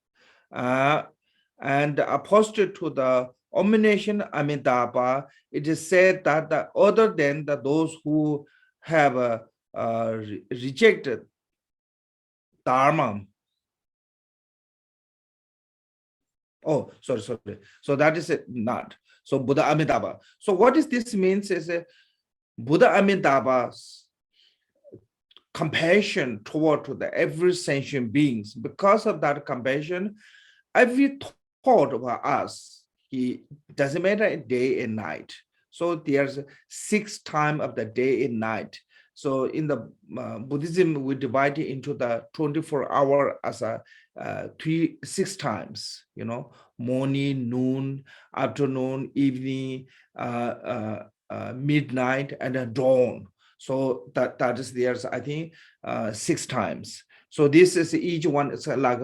and opposite to the omniscient Amitabha, it is said that other than those who have rejected Dharma. Oh, sorry. So that is it, not. So Buddha Amitabha. So what is this means is Buddha Amitabha's compassion toward the every sentient beings. Because of that compassion, every thought about us, he doesn't matter day and night. So there's 6 times of the day and night. So in the Buddhism, we divide it into the 24 hour as a 6 times, morning, noon, afternoon, evening, midnight, and dawn. So that is there's, I think, 6 times. So this is each one is like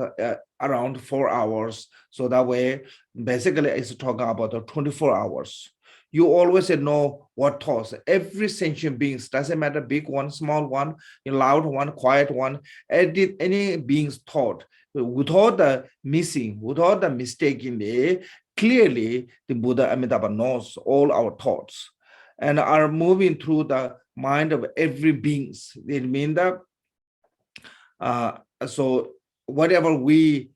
around 4 hours. So that way, basically, it's talking about the 24 hours. You always know what thoughts. Every sentient beings, doesn't matter big one, small one, loud one, quiet one, any being's thought, without the missing, without the mistakenly, clearly the Buddha Amitabha knows all our thoughts and are moving through the mind of every beings. It means that so whatever we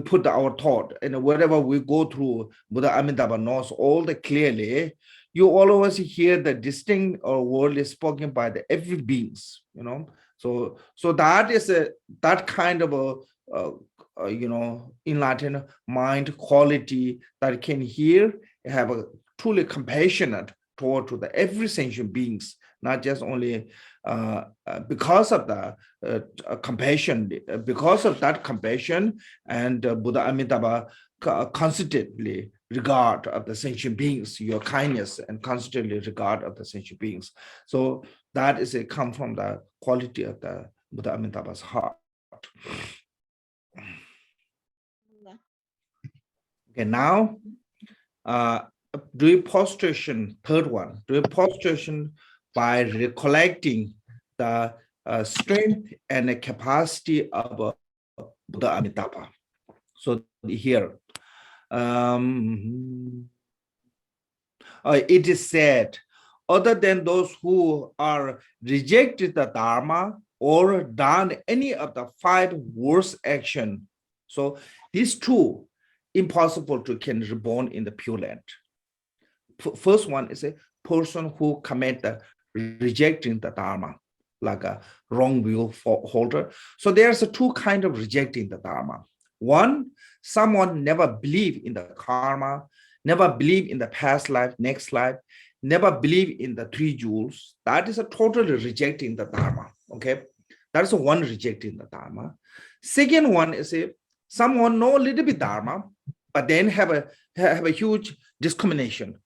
put our thought and whatever we go through, Buddha Amitabha knows all the clearly. You always hear the distinct word is spoken by the every beings, So that is that kind of enlightened mind quality that can hear, have a truly compassionate toward to the every sentient beings, not just only because of the compassion, because of that compassion, and Buddha Amitabha constantly regard of the sentient beings, your kindness, and constantly regard of the sentient beings. So that is a come from the quality of the Buddha Amitabha's heart. Okay, now do prostration, third one, do prostration by recollecting the strength and the capacity of Buddha Amitabha. So here, it is said, other than those who are rejected the Dharma or done any of the 5 worst action, so these two impossible to can reborn in the Pure Land. First one is a person who commit the rejecting the Dharma, like a wrong view holder. So there's a 2 kind of rejecting the Dharma. One, someone never believe in the karma, never believe in the past life, next life, never believe in the 3 jewels. That is a totally rejecting the Dharma. Okay, that is one rejecting the Dharma. Second one is someone know a little bit Dharma, but then have a huge discrimination.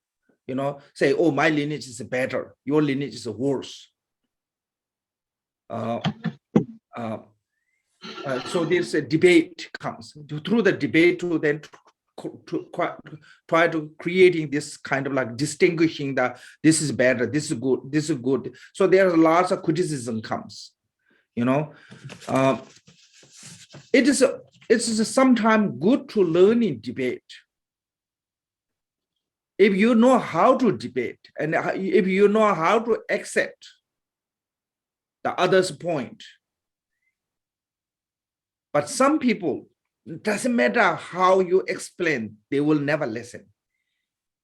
Say, oh, my lineage is better, your lineage is worse. So this debate comes through the debate to then to try to creating this kind of like distinguishing that this is better, this is good, this is good. So there's lots of criticism comes. It is sometimes good to learn in debate. If you know how to debate and if you know how to accept the other's point. But some people, it doesn't matter how you explain, they will never listen.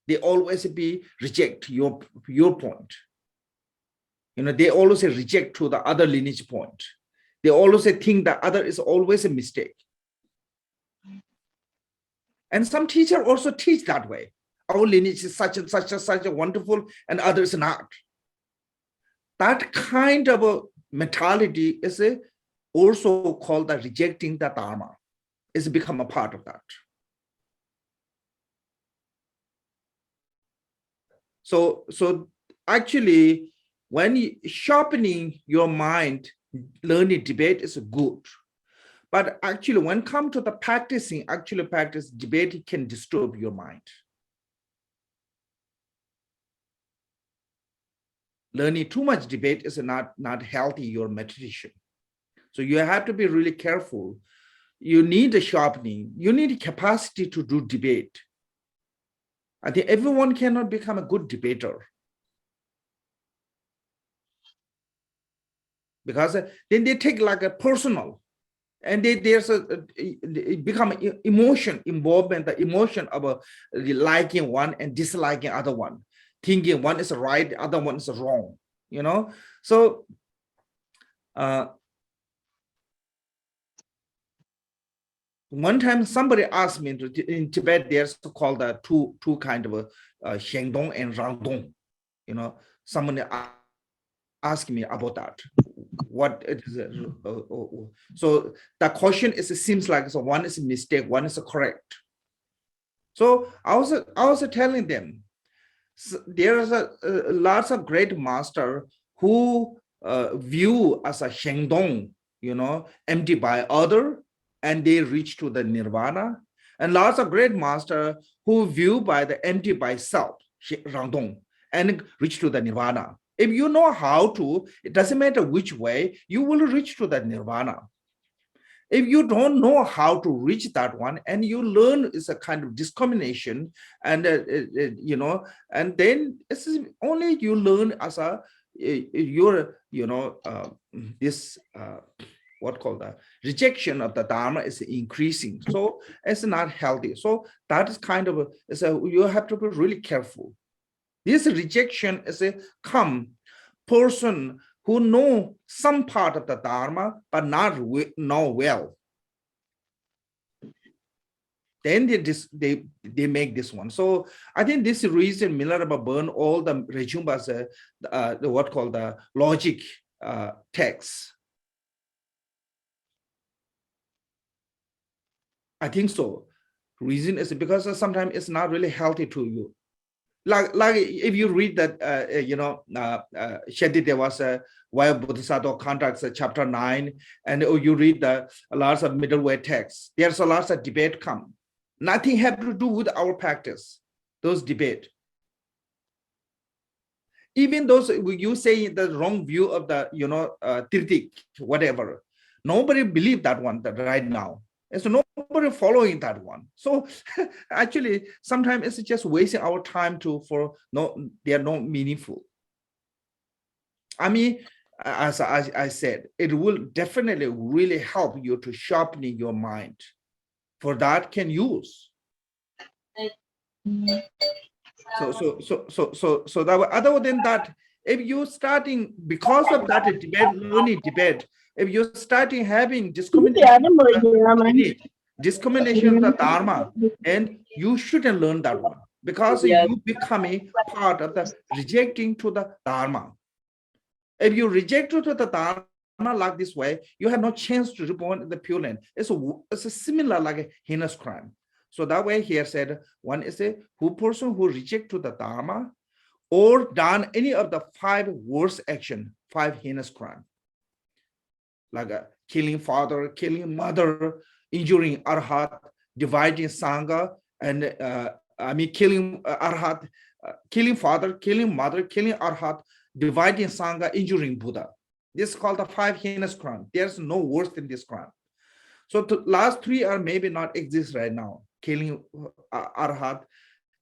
They always reject your point. They always reject to the other lineage point. They always think the other is always a mistake. And some teacher also teach that way. Our lineage is such a wonderful, and others not. That kind of a mentality is also called the rejecting the Dharma. It's become a part of that. So actually, when sharpening your mind, learning debate is good. But actually, when it comes to the practice, debate can disturb your mind. Learning too much debate is not healthy, your meditation. So you have to be really careful. You need a sharpening. You need capacity to do debate. I think everyone cannot become a good debater. Because then they take like a personal, and there's it become emotion involvement, the emotion of liking one and disliking other one, thinking one is right, the other one is wrong. So one time somebody asked me in Tibet, there's called the two kind of Shendong and Rangdong. Someone asked me about that. What it is. So the question seems like one is a mistake, one is correct. So I was telling them, there is lots of great master who view as a Shendong, empty by other, and they reach to the nirvana, and lots of great master who view by the empty by self, Rangdong, and reach to the nirvana. If you know how to, it doesn't matter which way, you will reach to the nirvana. If you don't know how to reach that one, and you learn is a kind of discrimination, and and then this is only you learn as a this what called the rejection of the Dharma is increasing, so it's not healthy. So that is kind of you have to be really careful. This rejection is a person who know some part of the Dharma but not know well. Then they make this one. So I think this reason Milarepa burn all the Rejumba's the what called the logic texts. I think so. Reason is because sometimes it's not really healthy to you. Like if you read that Shantidevas Vaya Bodhisattva Contracts chapter 9, and you read the lots of middleware texts, there's a lot of debate come. Nothing have to do with our practice, those debate. Even those you say the wrong view of the Tirtik, whatever, nobody believe that one right now. And so nobody following that one. So actually, sometimes it's just wasting our time they are not meaningful. I mean, as I said, it will definitely really help you to sharpen your mind. For that can use. So that other than that, if you're starting because of that learning debate, if you're starting having discrimination of the Dharma, and you shouldn't learn that one because you becoming part of the rejecting to the Dharma. If you reject to the Dharma like this way, you have no chance to reborn in the Pure Land. It's a similar like a heinous crime. So that way here said, one is a person who reject to the Dharma or done any of the 5 worst action, 5 heinous crime. Like killing father, killing mother, injuring Arhat, dividing Sangha, and killing Arhat, killing father, killing mother, killing Arhat, dividing Sangha, injuring Buddha. This is called the 5 heinous crime. There's no worse than this crime. So the last 3 are maybe not exist right now. Killing Arhat,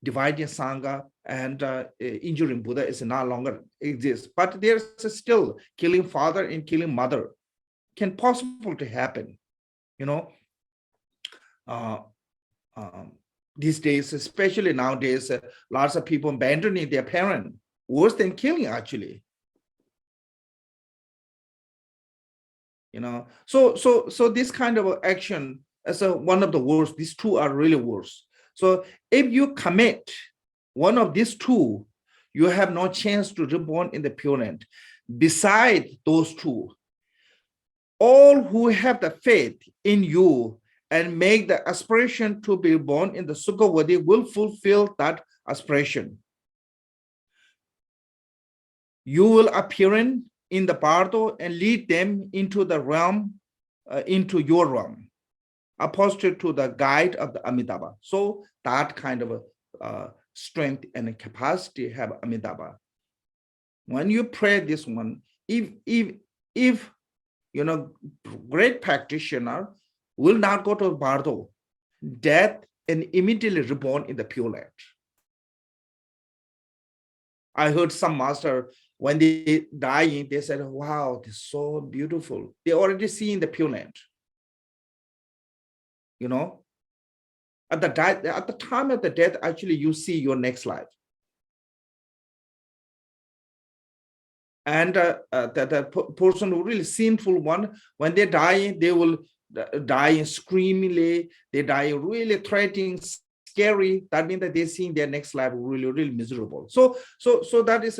dividing Sangha, and injuring Buddha is no longer exist. But there's still killing father and killing mother can possible to happen. These days, especially nowadays, lots of people abandoning their parent, worse than killing actually. So this kind of action is one of the worst. These 2 are really worse. So if you commit one of these 2, you have no chance to reborn in the Pure Land. Beside those 2, all who have the faith in you and make the aspiration to be born in the SUKHAVATI will fulfill that aspiration. You will appear in the Bardo and lead them into the realm, into your realm, opposite to the guide of the Amitabha. So that kind of strength and capacity have Amitabha. When you pray this one, if great practitioner will not go to Bardo, death, and immediately reborn in the Pure Land. I heard some master, when they dying, they said, wow, this is so beautiful. They already see in the Pure Land. At the time of the death, actually, you see your next life. And the person who really sinful one, when they die, they will die screamingly. They die really threatening, scary. That means that they see their next life really, really miserable. So that is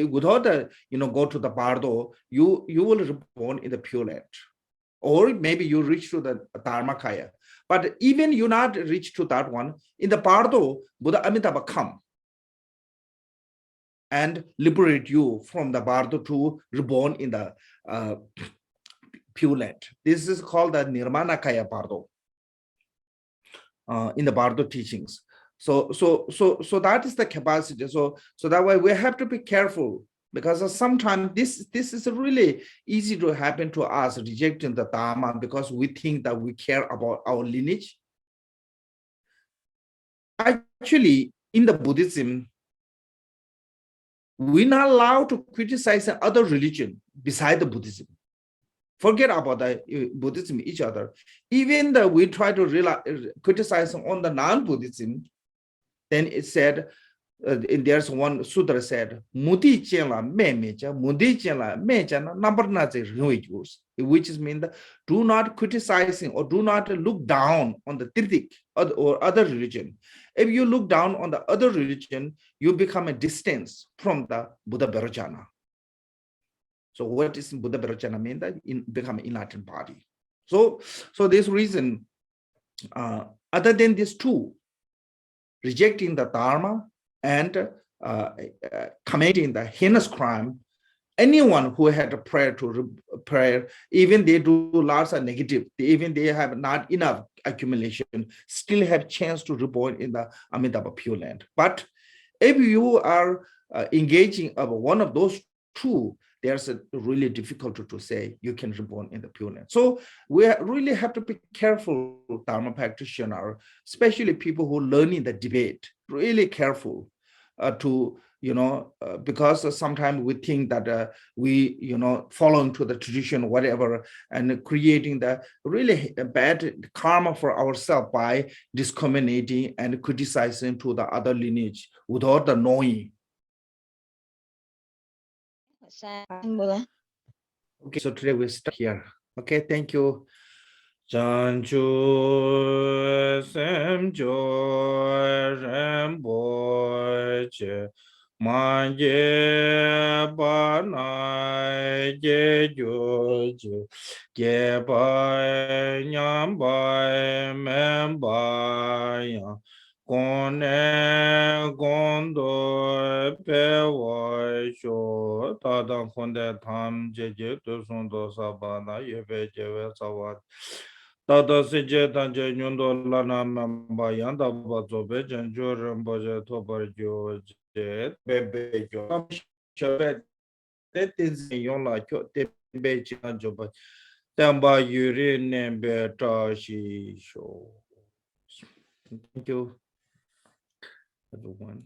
without go to the Bardo, you will reborn in the Pure Land, or maybe you reach to the Dharmakaya. But even you not reach to that one, in the Bardo, Buddha Amitabha come and liberate you from the Bardo to reborn in the Pure Land. This is called the Nirmanakaya Bardo in the Bardo teachings. So that is the capacity. So that way we have to be careful, because sometimes this is really easy to happen to us, rejecting the Dharma because we think that we care about our lineage. Actually, in the Buddhism, we're not allowed to criticize other religion beside the Buddhism. Forget about the Buddhism, each other. Even though we try to criticize on the non-Buddhism, then it said, there's one sutra said, Mudi chenla me mecha, Mudi chenla mecha number not which is mean that do not criticizing or do not look down on the Tibetic or other religion. If you look down on the other religion, you become a distance from the Buddha Bharajana. So what is Buddha Bharajana mean? That become an enlightened body. So this reason, other than these two, rejecting the Dharma and committing the heinous crime, anyone who had a prayer, even they do lots of negative, even they have not enough accumulation, still have chance to reborn in the Amitabha Pure Land. But if you are engaging of one of those two, there's a really difficult to say you can reborn in the Pure Land. So we really have to be careful, Dharma practitioner, especially people who learn in the debate, really careful to, because sometimes we think that we, following to the tradition, whatever, and creating the really bad karma for ourselves by discriminating and criticizing to the other lineage without the knowing. Okay, so today we start here. Okay, thank you. Chanchu semjo Rinpoche manje banai jejoje jebai nyambai membaya Kone gondo pewa sho tadang konde tam jeje tu sundo sabana yebe jewe sawat Tata Sije Tanje Nyundo Lana Mamba Yanda Bazo Bejan Joram Boja Tobar Joje Bebe Jo Shabet Tetin Yola Tebe Chanjoba Tamba Yuri Nembe Tashi Show. Thank you, everyone.